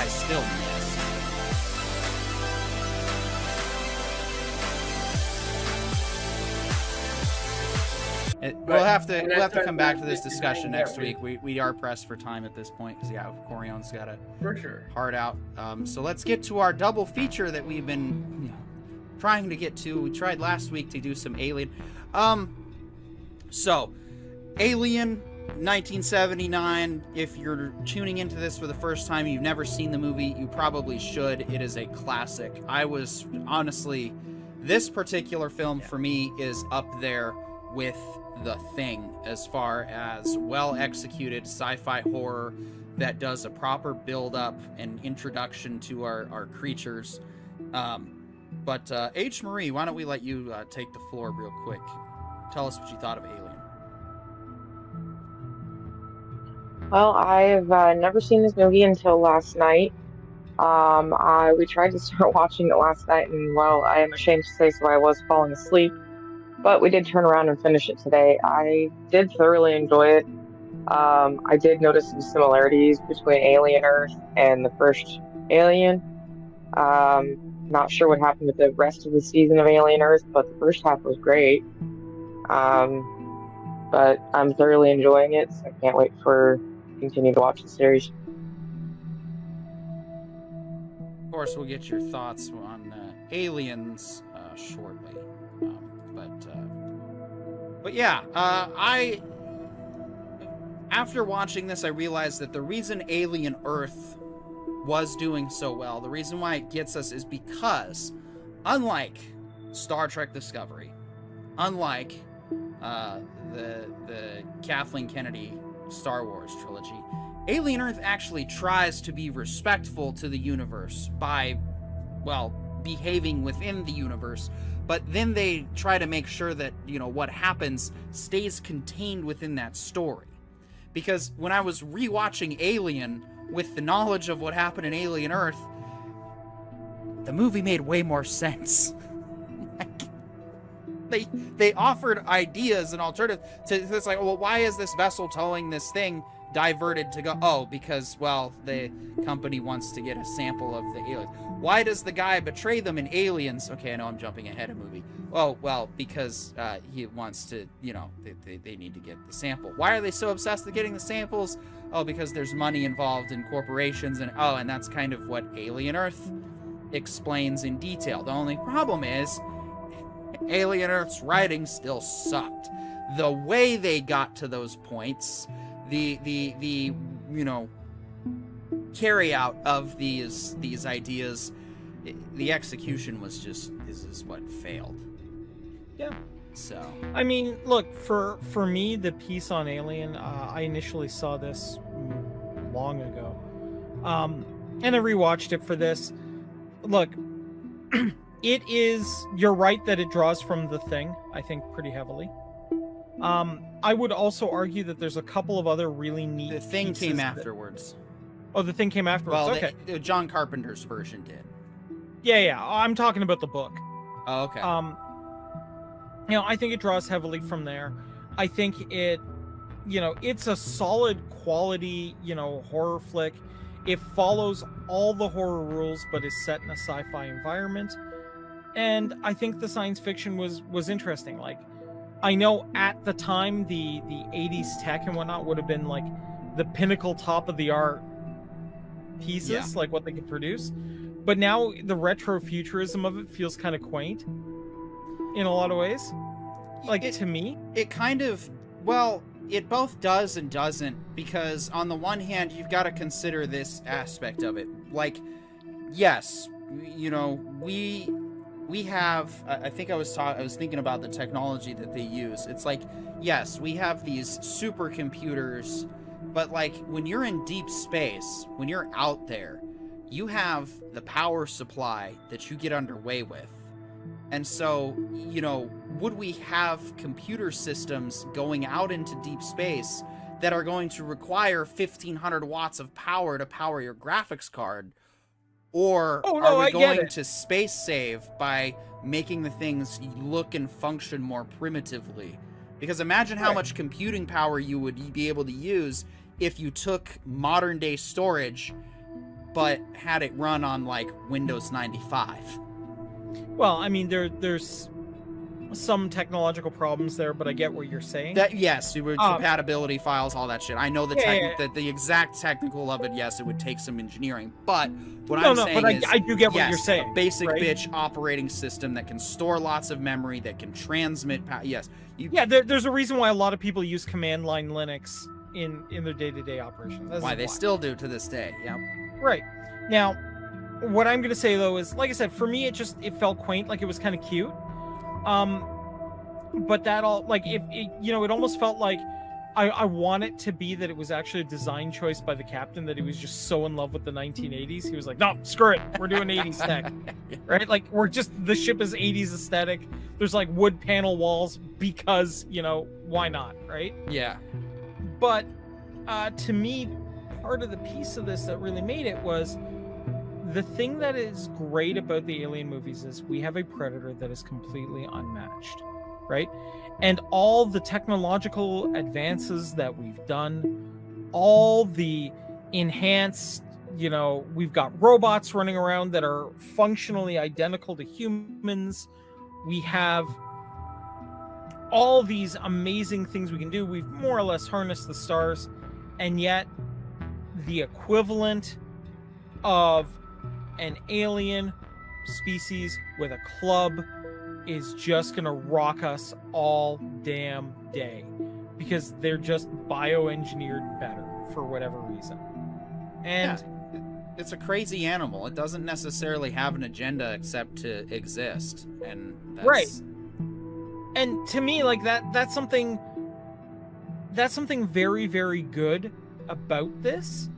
I still miss. We'll have to come back to this discussion next week. We are pressed for time at this point because Corion's got a For sure. heart out. So let's get to our double feature that we've been trying to get to. We tried last week to do some Alien. So Alien 1979. If you're tuning into this for the first time, you've never seen the movie, you probably should. It is a classic. I was honestly, this particular film for me is up there with The Thing as far as well executed sci-fi horror that does a proper build up and introduction to our creatures. But H. Marie, why don't we let you take the floor real quick? Tell us what you thought of Alien. Well, I've never seen this movie until last night. We tried to start watching it last night, and well, I am ashamed to say so, I was falling asleep. But we did turn around and finish it today. I did thoroughly enjoy it. I did notice some similarities between Alien Earth and the first Alien. Not sure what happened with the rest of the season of Alien Earth, but the first half was great. But I'm thoroughly enjoying it, so I can't wait to continue to watch the series. Of course, we'll get your thoughts on Aliens shortly. But yeah, after watching this, I realized that the reason Alien Earth was doing so well, the reason why it gets us, is because, unlike Star Trek Discovery, unlike the Kathleen Kennedy Star Wars trilogy, Alien Earth actually tries to be respectful to the universe by, well, behaving within the universe, but then they try to make sure that, what happens stays contained within that story. Because when I was rewatching Alien with the knowledge of what happened in Alien Earth, the movie made way more sense. They offered ideas and alternatives to it's like, well, why is this vessel towing this thing diverted to go? Oh, because, well, the company wants to get a sample of the aliens. Why does the guy betray them in Aliens? Okay, I know I'm jumping ahead of movie. Oh, well, because he wants to, they need to get the sample. Why are they so obsessed with getting the samples? Oh, because there's money involved in corporations, and that's kind of what Alien Earth explains in detail. The only problem is Alien Earth's writing still sucked. The way they got to those points, the carry out of these ideas, the execution was just is what failed. Yeah. So I mean, look, for me, the piece on Alien, I initially saw this long ago, and I rewatched it for this. Look, it is. You're right that it draws from The Thing, I think, pretty heavily. I would also argue that there's a couple of other really neat. The Thing came afterwards. Oh, The Thing came afterwards. Well, okay. John Carpenter's version did. Yeah. I'm talking about the book. Oh, okay. I think it draws heavily from there. I think it, it's a solid quality, horror flick. It follows all the horror rules, but is set in a sci-fi environment. And I think the science fiction was interesting. Like, I know at the time the 80s tech and whatnot would have been like the pinnacle top of the art pieces, like what they could produce. But now the retro futurism of it feels kind of quaint in a lot of ways. To me, it kind of, well, it both does and doesn't, because on the one hand, you've got to consider this aspect of it. Like, yes, we have, I think I was thinking about the technology that they use. It's like, yes, we have these supercomputers, but like when you're in deep space, when you're out there, you have the power supply that you get underway with. And so, would we have computer systems going out into deep space that are going to require 1,500 watts of power to power your graphics card? Or are we going to space save by making the things look and function more primitively? Because imagine how much computing power you would be able to use if you took modern day storage but had it run on like Windows 95. Well, I mean, there's some technological problems there, but I get what you're saying. That yes, it would compatibility files, all that shit. I know the exact technical of it. Yes, it would take some engineering, but what I'm saying is, I do get what yes, you're saying. A basic right? bitch operating system that can store lots of memory, that can transmit. Yes, there's a reason why a lot of people use command line Linux in their day-to-day operations. That's why they still do to this day. Yep. Right. Now, what I'm gonna say though is, like I said, for me it felt quaint, like it was kind of cute. But that all, like, it almost felt like I want it to be that it was actually a design choice by the captain, that he was just so in love with the 1980s. He was like, no, screw it, we're doing 80s tech, right? Like, the ship is 80s aesthetic. There's like wood panel walls because, why not, right? Yeah. But to me, part of the piece of this that really made it was the thing that is great about the Alien movies is we have a Predator that is completely unmatched, right? And all the technological advances that we've done, all the enhanced, we've got robots running around that are functionally identical to humans. We have all these amazing things we can do. We've more or less harnessed the stars, and yet the equivalent of an alien species with a club is just gonna rock us all damn day, because they're just bioengineered better for whatever reason. And it's a crazy animal. It doesn't necessarily have an agenda except to exist, and that's... right. And to me, like, that's something very, very good about this,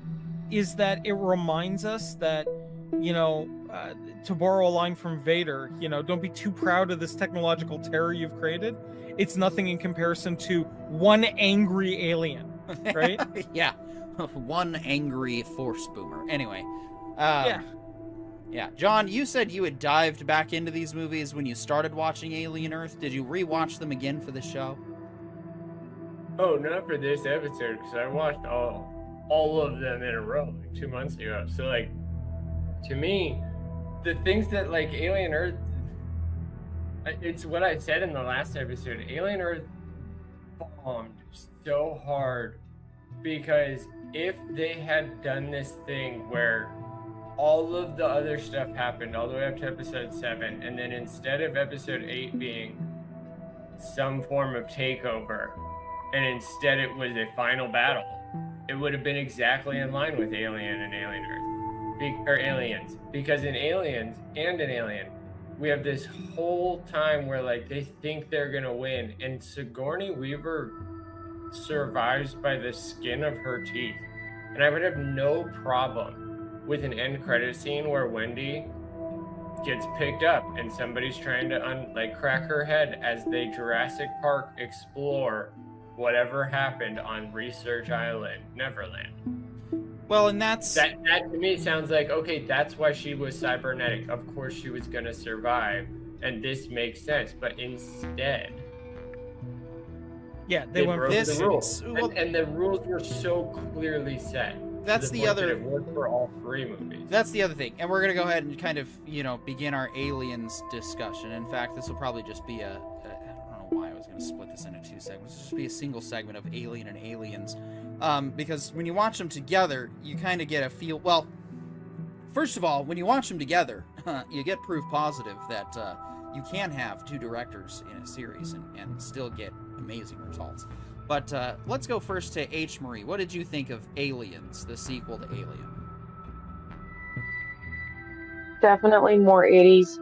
is that it reminds us that, to borrow a line from Vader, don't be too proud of this technological terror you've created. It's nothing in comparison to one angry alien, right? Yeah. One angry force boomer. Anyway. Yeah. John, you said you had dived back into these movies when you started watching Alien Earth. Did you rewatch them again for the show? Oh, not for this episode, because I watched all of them in a row like 2 months ago. So, like, to me, the things that, like, Alien Earth, it's what I said in the last episode. Alien Earth bombed so hard, because if they had done this thing where all of the other stuff happened all the way up to episode 7, and then instead of episode 8 being some form of takeover, and instead it was a final battle, it would have been exactly in line with Alien and Alien Earth, or Aliens, because in Aliens and in Alien, we have this whole time where, like, they think they're gonna win, and Sigourney Weaver survives by the skin of her teeth. And I would have no problem with an end credit scene where Wendy gets picked up and somebody's trying to crack her head as they Jurassic Park explore whatever happened on Research Island, Neverland. Well, and that to me sounds like, okay, that's why she was cybernetic. Of course she was gonna survive, and this makes sense. But instead, they went broke this the rules, well, and the rules were so clearly set. That's the other. It worked for all 3 movies. That's the other thing, and we're gonna go ahead and kind of begin our Aliens discussion. In fact, this will probably just be I don't know why I was gonna split this into 2 segments. It'll just be a single segment of Alien and Aliens, because when you watch them together, you kind of get a feel. Well, first of all, when you watch them together, you get proof positive that you can have 2 directors in a series and still get amazing results. But let's go first to H. Marie. What did you think of Aliens, the sequel to Alien? Definitely more 80s.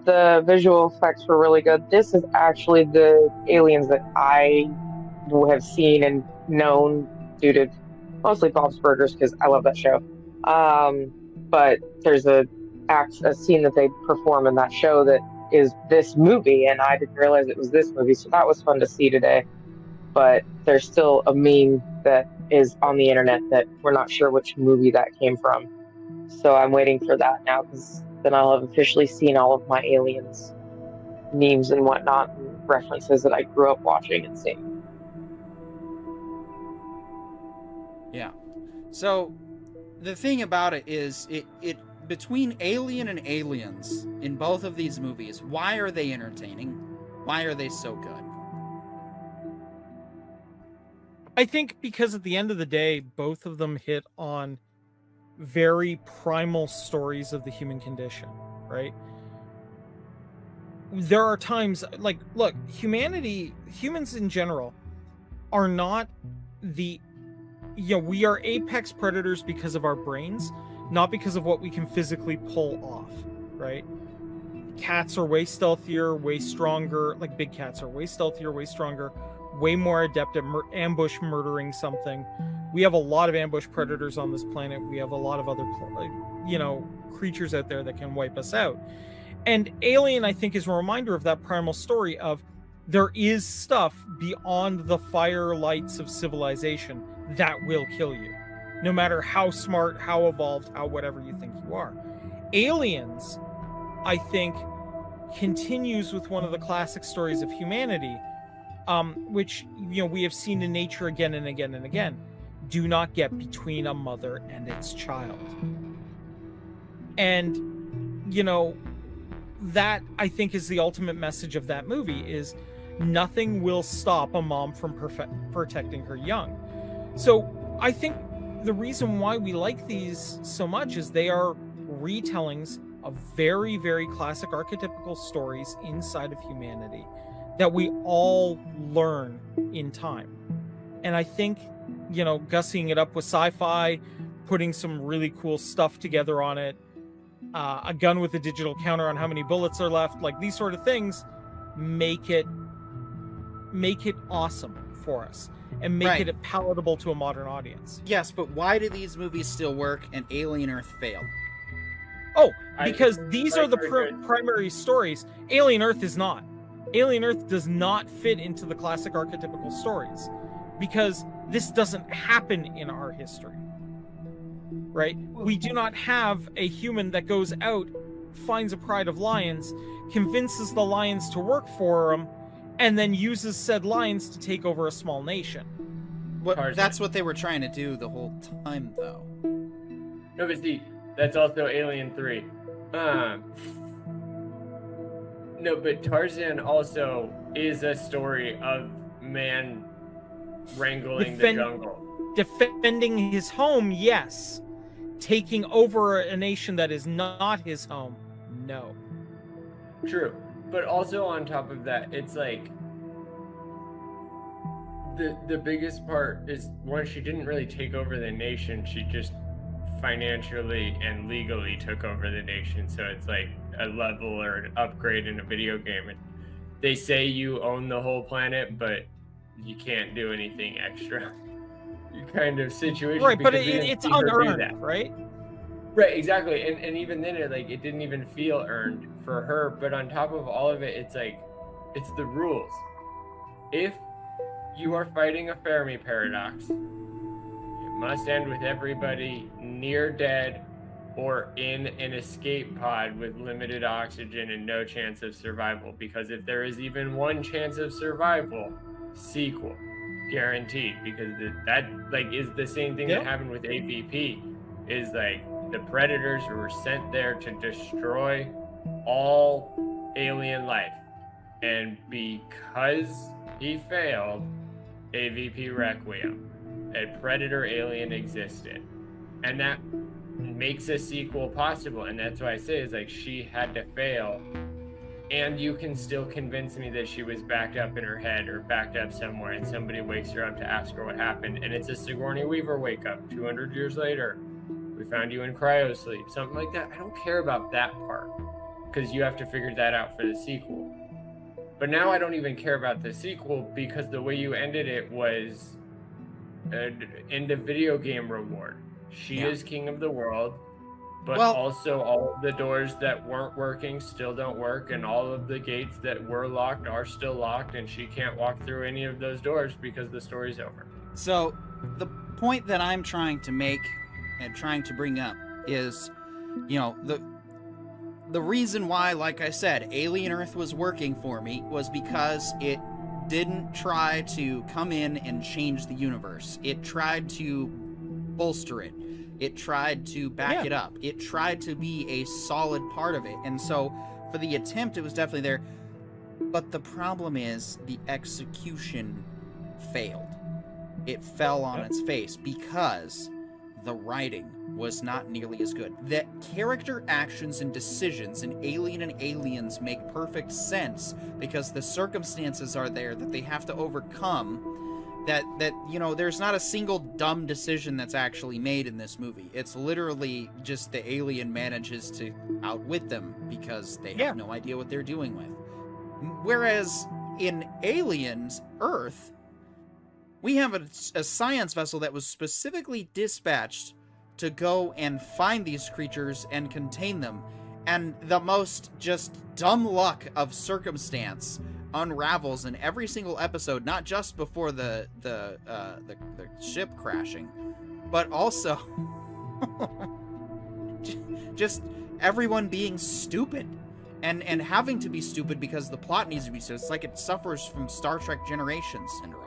The visual effects were really good. This is actually the Aliens that I have seen and known due to mostly Bob's Burgers, because I love that show. But there's a scene that they perform in that show that is this movie, and I didn't realize it was this movie, so that was fun to see today. But there's still a meme that is on the internet that we're not sure which movie that came from. So I'm waiting for that now, because then I'll have officially seen all of my Aliens memes and whatnot, and references that I grew up watching and seeing. Yeah. So the thing about it is, it between Alien and Aliens in both of these movies, why are they entertaining? Why are they so good? I think because at the end of the day, both of them hit on very primal stories of the human condition, right? There are times, like, look, humans in general are not we are apex predators because of our brains, not because of what we can physically pull off, right? Cats are way stealthier, way stronger, like big cats are way stealthier, way stronger, way more adept at ambush murdering something. We have a lot of ambush predators on this planet. We have a lot of other, creatures out there that can wipe us out. And Alien, I think, is a reminder of that primal story of there is stuff beyond the firelights of civilization that will kill you, no matter how smart, how evolved, how whatever you think you are. Aliens, I think, continues with one of the classic stories of humanity, which we have seen in nature again and again and again. Do not get between a mother and its child. And that, I think, is the ultimate message of that movie, is nothing will stop a mom from protecting her young. So I think the reason why we like these so much is they are retellings of very, very classic archetypical stories inside of humanity that we all learn in time. And I think, gussying it up with sci-fi, putting some really cool stuff together on it, a gun with a digital counter on how many bullets are left, like these sort of things make it awesome for us and make it palatable to a modern audience. Yes, but why do these movies still work and Alien Earth failed? Oh, because these are the primary stories. Alien Earth is not. Alien Earth does not fit into the classic archetypical stories because this doesn't happen in our history, right? We do not have a human that goes out, finds a pride of lions, convinces the lions to work for him, and then uses said lions to take over a small nation. That's what they were trying to do the whole time, though. No, but see, that's also Alien 3. No, but Tarzan also is a story of man wrangling the jungle. Defending his home, yes. Taking over a nation that is not his home, no. True. But also on top of that, it's like the biggest part is, one, she didn't really take over the nation, she just financially and legally took over the nation. So it's like a level or an upgrade in a video game. They say you own the whole planet, but you can't do anything extra. Kind of situation. Right, but it's unearned, right? Right, exactly. And even then, it didn't even feel earned for her. But on top of all of it, it's like, it's the rules. If you are fighting a Fermi paradox, it must end with everybody near dead or in an escape pod with limited oxygen and no chance of survival. Because if there is even one chance of survival, sequel. Guaranteed. Because that is the same thing that happened with AVP. Is like, the predators were sent there to destroy all alien life. And because he failed, AVP Requiem, a predator alien existed. And that makes a sequel possible. And that's why I say, is like, she had to fail. And you can still convince me that she was backed up in her head or backed up somewhere, and somebody wakes her up to ask her what happened. And it's a Sigourney Weaver wake up 200 years later. We found you in cryo sleep, something like that. I don't care about that part because you have to figure that out for the sequel. But now I don't even care about the sequel because the way you ended it was an end of video game reward. She is king of the world, but also all of the doors that weren't working still don't work, and all of the gates that were locked are still locked, and she can't walk through any of those doors because the story's over. So the point that I'm trying to make and trying to bring up is, the reason why, like I said, Alien Earth was working for me was because it didn't try to come in and change the universe. It tried to bolster it. It tried to back it up. It tried to be a solid part of it. And so for the attempt, it was definitely there. But the problem is the execution failed. It fell on its face because the writing was not nearly as good. The character actions and decisions in Alien and Aliens make perfect sense because the circumstances are there that they have to overcome. That there's not a single dumb decision that's actually made in this movie. It's literally just the alien manages to outwit them because they have no idea what they're doing with. Whereas in Aliens Earth, we have a science vessel that was specifically dispatched to go and find these creatures and contain them. And the most just dumb luck of circumstance unravels in every single episode, not just before the ship crashing, but also just everyone being stupid and having to be stupid because the plot needs to be so. It's like it suffers from Star Trek Generations syndrome.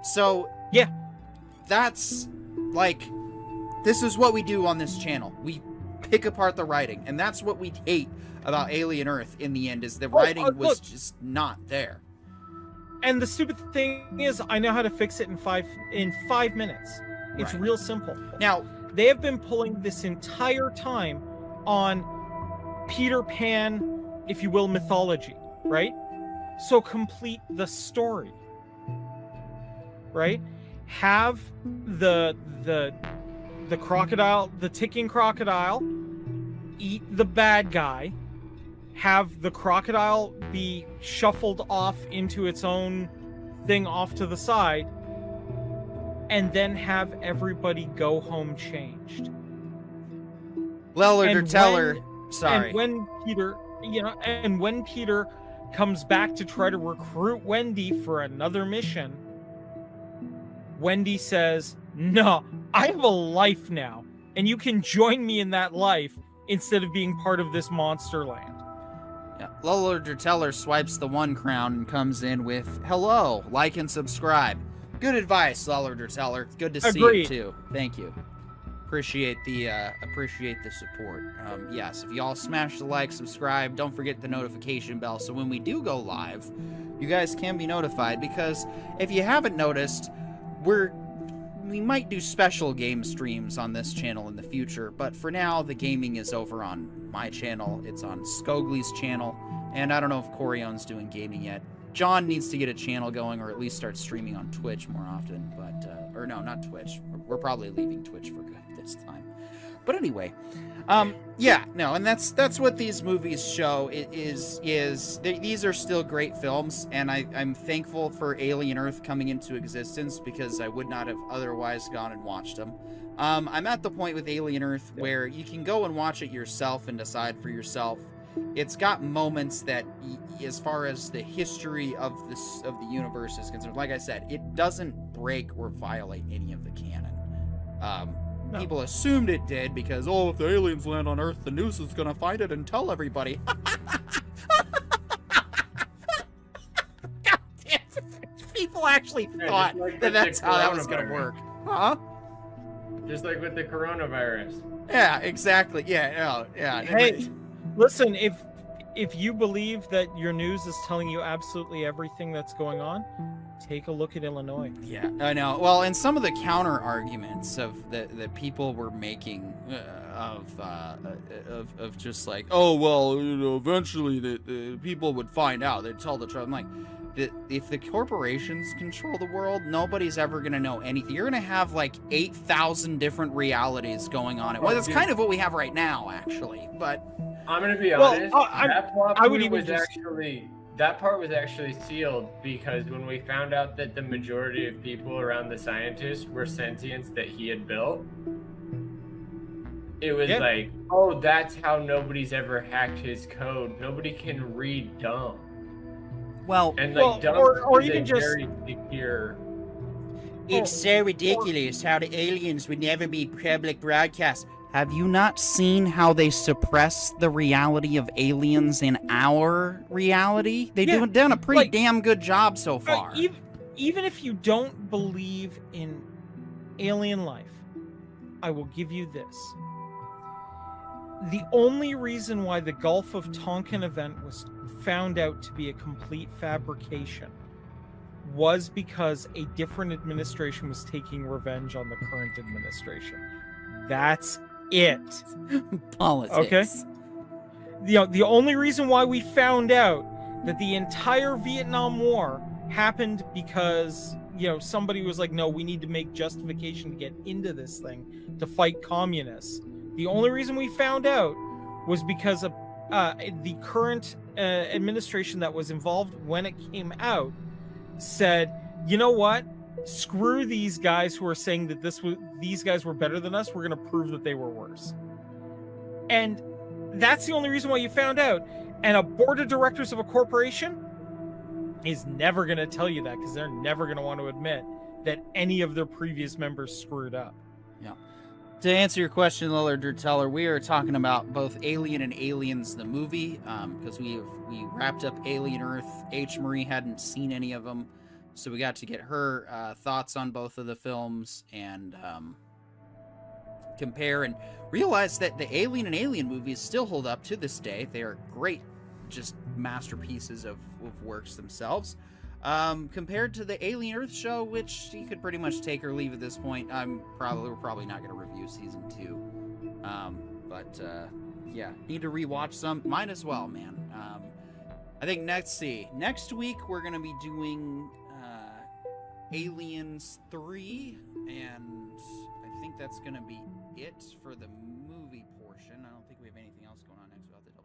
So yeah, that's like, this is what we do on this channel. We pick apart the writing, and that's what we hate about Alien Earth in the end, is the writing was just not there. And the stupid thing is, I know how to fix it in 5 minutes. It's real simple. Now, they have been pulling this entire time on Peter Pan, if you will, mythology, right? So complete the story, right? Have the crocodile, the ticking crocodile, eat the bad guy, have the crocodile be shuffled off into its own thing off to the side, and then have everybody go home changed. Lillard or Teller, sorry. And when Peter comes back to try to recruit Wendy for another mission, Wendy says, "No, I have a life now, and you can join me in that life instead of being part of this monster land." Yeah. Lillard or Teller swipes the 1 crown and comes in with, "Hello, like and subscribe." Good advice, Lillard or Teller. Good to see you too. Thank you. Appreciate the support. Yes, if y'all smash the like, subscribe, don't forget the notification bell so when we do go live, you guys can be notified, because if you haven't noticed, we might do special game streams on this channel in the future, but for now, the gaming is over on my channel. It's on Skogly's channel, and I don't know if Corione's doing gaming yet. John needs to get a channel going, or at least start streaming on Twitch more often, but, or no, not Twitch. We're probably leaving Twitch for good this time. But anyway, and that's what these movies show. These are still great films, and I'm thankful for Alien Earth coming into existence, because I would not have otherwise gone and watched them. I'm at the point with Alien Earth where you can go and watch it yourself and decide for yourself. It's got moments that, as far as the history of the universe is concerned, like I said, it doesn't break or violate any of the canon. No. People assumed it did because, if the aliens land on Earth, the news is gonna find it and tell everybody. God damn it. People actually thought that's how that was gonna work. Huh? Just like with the coronavirus. Yeah, exactly. Yeah. Hey, listen, if you believe that your news is telling you absolutely everything that's going on, take a look at Illinois. Yeah, I know. Well, and some of the counter arguments that people were making of just like, eventually the people would find out. They'd tell the truth. I'm like, if the corporations control the world, nobody's ever going to know anything. You're going to have like 8,000 different realities going on. Well, that's kind of what we have right now, actually. But I'm going to be honest. That part was actually sealed because when we found out that the majority of people around the scientists were sentients that he had built, it was like, that's how nobody's ever hacked his code. Nobody can read dumb. Well, and like dumb or is even a just very secure. It's so ridiculous how the aliens would never be public broadcast. Have you not seen how they suppress the reality of aliens in our reality? They've done a pretty damn good job so far. Even if you don't believe in alien life, I will give you this. The only reason why the Gulf of Tonkin event was found out to be a complete fabrication was because a different administration was taking revenge on the current administration. That's it. Politics. Okay. The only reason why we found out that the entire Vietnam War happened because, somebody was like, no, we need to make justification to get into this thing to fight communists. The only reason we found out was because of the current administration that was involved when it came out said, you know what? Screw these guys who are saying that these guys were better than us. We're going to prove that they were worse. And that's the only reason why you found out. And a board of directors of a corporation is never going to tell you that because they're never going to want to admit that any of their previous members screwed up. Yeah. To answer your question, Lillard Teller, we are talking about both Alien and Aliens, the movie, because we wrapped up Alien Earth. H. Marie hadn't seen any of them, so we got to get her thoughts on both of the films and compare and realize that the Alien and Alien movies still hold up to this day. They are great, just masterpieces of works themselves. Compared to the Alien Earth show, which you could pretty much take or leave at this point. We're probably not going to review season 2. Yeah, need to rewatch some. Might as well, man. I think next week we're going to be doing Aliens 3, and I think that's going to be it for the movie portion. I don't think we have anything else going on next. We'll have to double